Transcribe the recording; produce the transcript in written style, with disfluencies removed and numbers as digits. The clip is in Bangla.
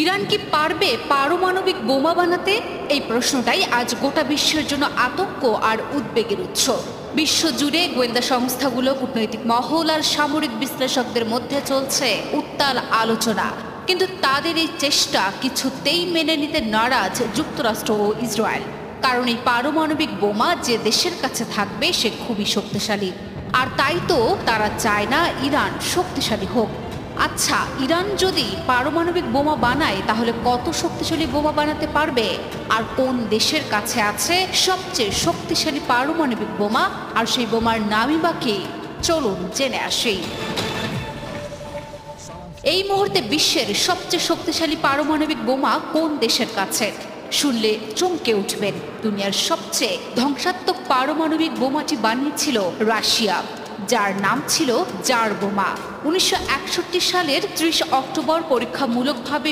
ইরান কি পারবে পারমাণবিক বোমা বানাতে? এই প্রশ্নটাই আজ গোটা বিশ্বের জন্য আতঙ্ক আর উদ্বেগের উৎস। বিশ্বজুড়ে গোয়েন্দা সংস্থাগুলো, কূটনৈতিক মহল আর সামরিক বিশ্লেষকদের মধ্যে চলছে উত্তাল আলোচনা। কিন্তু তাদের এই চেষ্টা কিছুতেই মেনে নিতে নারাজ যুক্তরাষ্ট্র ও ইসরায়েল। কারণ এই পারমাণবিক বোমা যে দেশের কাছে থাকবে সে খুবই শক্তিশালী, আর তাই তো তারা চায় না ইরান শক্তিশালী হোক। আচ্ছা, ইরান যদি পারমাণবিক বোমা বানায় তাহলে কত শক্তিশালী বোমা বানাতে পারবে? আর কোন দেশের কাছে আছে সবচেয়ে শক্তিশালী পারমাণবিক বোমা? আর সেই বোমার নামই বা কি? চলুন জেনে আসি। এই মুহূর্তে বিশ্বের সবচেয়ে শক্তিশালী পারমাণবিক বোমা কোন দেশের কাছে? শুনলে চমকে উঠবেন। দুনিয়ার সবচেয়ে ধ্বংসাত্মক পারমাণবিক বোমাটি বানিয়েছিল রাশিয়া, যার নাম ছিল জার বোমা। 1961 সালের 30 অক্টোবর পরীক্ষামূলকভাবে